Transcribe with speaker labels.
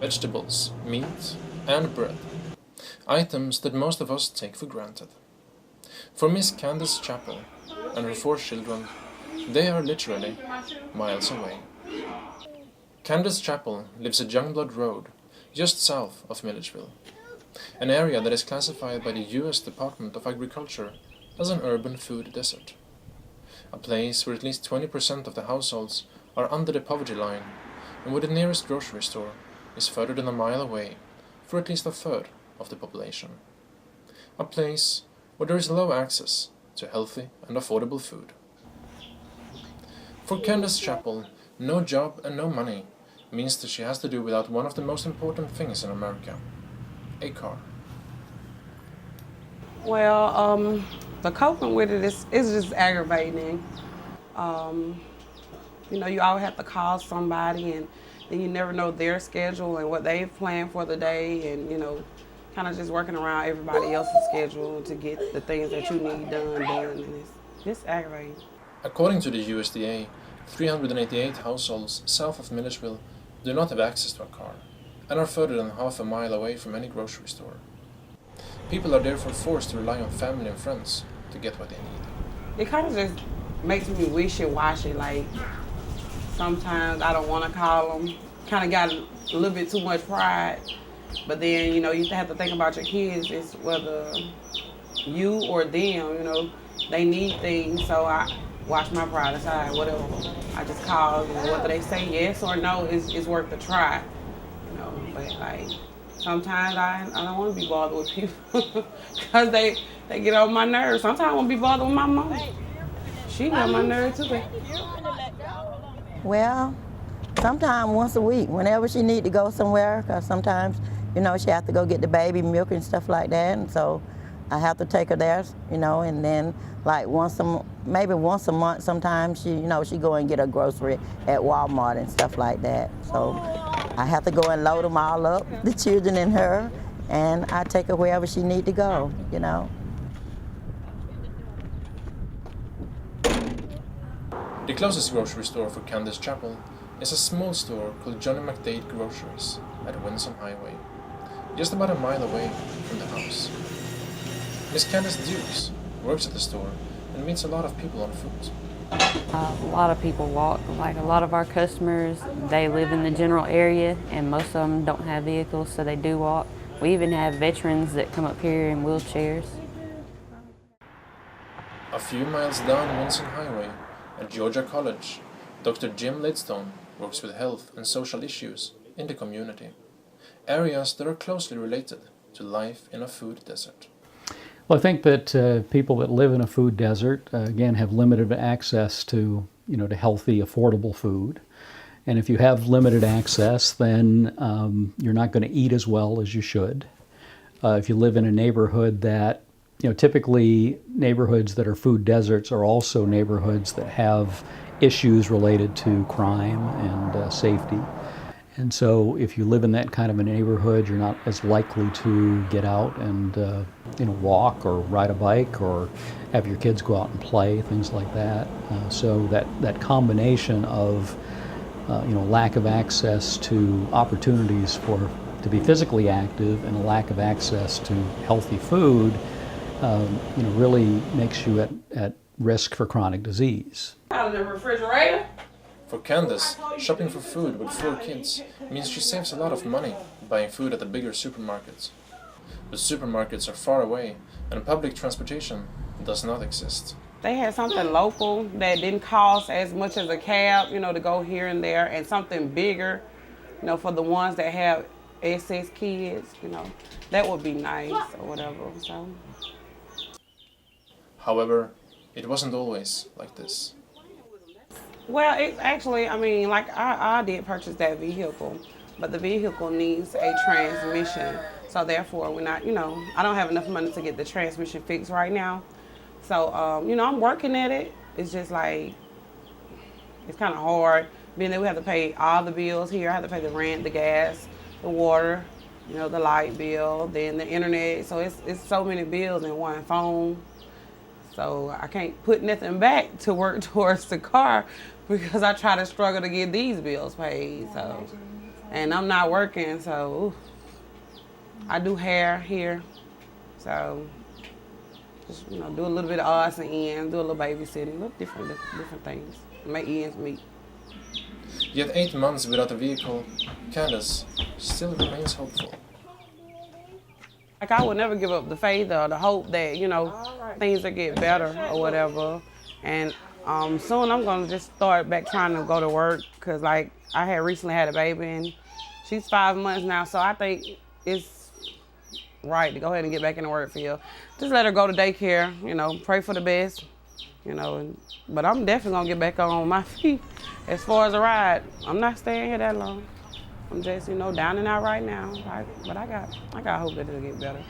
Speaker 1: vegetables, meat, and bread. Items that most of us take for granted. For Miss Candace Chapple and her 4 children, they are literally miles away. Candace Chapple lives at Youngblood Road, just south of Milledgeville, an area that is classified by the US Department of Agriculture as an urban food desert. A place where at least 20% of the households are under the poverty line, and where the nearest grocery store is further than a mile away for at least a third of the population. A place where there is low access to healthy and affordable food. For Candace Chapple, no job and no money means that she has to do without one of the most important things in America, a car.
Speaker 2: Well, the coping with it is just aggravating. You always have to call somebody, and then you never know their schedule and what they've planned for the day, and kind of just working around everybody else's schedule to get the things that you need done, and it's just aggravating.
Speaker 1: According to the USDA, 388 households south of Milledgeville do not have access to a car and are further than half a mile away from any grocery store. People are therefore forced to rely on family and friends to get what they need.
Speaker 2: It kind of just makes me wishy-washy, like sometimes I don't want to call them, kind of got a little bit too much pride, but then, you have to think about your kids, it's whether you or them, they need things, so I watch my pride aside, whatever. I just call, whether they say yes or no, it's worth the try, but like, sometimes I don't want to be bothered with people because they get on my nerves. Sometimes I want to be bothered with my mom. She got on my nerves too.
Speaker 3: Well, sometimes once a week, whenever she need to go somewhere, because sometimes, she have to go get the baby milk and stuff like that, and so I have to take her there, and then like maybe once a month sometimes she go and get her grocery at Walmart and stuff like that. So I have to go and load them all up, the children and her, and I take her wherever she need to go,
Speaker 1: The closest grocery store for Candace Chapple is a small store called Johnny McDade Groceries at Winsome Highway, just about a mile away from the house. Miss Candace Dukes works at the store and meets a lot of people on foot.
Speaker 4: A lot of people walk. Like a lot of our customers, they live in the general area and most of them don't have vehicles, so they do walk. We even have veterans that come up here in wheelchairs.
Speaker 1: A few miles down Winsome Highway at Georgia College, Dr. Jim Lidstone works with health and social issues in the community, areas that are closely related to life in a food desert.
Speaker 5: Well, I think that people that live in a food desert, again, have limited access to, to healthy, affordable food. And if you have limited access, then you're not going to eat as well as you should. If you live in a neighborhood that, typically neighborhoods that are food deserts are also neighborhoods that have issues related to crime and safety. And so if you live in that kind of a neighborhood, you're not as likely to get out and walk or ride a bike or have your kids go out and play, things like that. So that combination of lack of access to opportunities to be physically active and a lack of access to healthy food, really makes you at risk for chronic disease.
Speaker 2: Out of the refrigerator.
Speaker 1: For Candace, shopping for food with 4 kids means she saves a lot of money buying food at the bigger supermarkets. But supermarkets are far away and public transportation does not exist.
Speaker 2: They had something local that didn't cost as much as a cab, to go here and there, and something bigger, for the ones that have excess kids, that would be nice or whatever. So.
Speaker 1: However, it wasn't always like this.
Speaker 2: Well, it actually, I did purchase that vehicle, but the vehicle needs a transmission. So therefore, we're not, I don't have enough money to get the transmission fixed right now. So, I'm working at it. It's just like, it's kind of hard. Being that we have to pay all the bills here. I have to pay the rent, the gas, the water, the light bill, then the internet. So it's so many bills in one phone. So I can't put nothing back to work towards the car because I try to struggle to get these bills paid. So And I'm not working, so I do hair here. So just, you know, do a little bit of odds and ends, do a little babysitting, little different things. Make ends meet.
Speaker 1: Yet 8 months without a vehicle, Candace still remains hopeful.
Speaker 2: Like, I would never give up the faith or the hope that, you know, things will get better or whatever. And soon I'm gonna just start back trying to go to work, cause like I had recently had a baby and she's 5 months now, so I think it's right to go ahead and get back in the work field. Just let her go to daycare, you know, pray for the best, you know. But I'm definitely gonna get back on my feet. As far as a ride, I'm not staying here that long. I'm just, you know, down and out right now. But I got hope that it'll get better.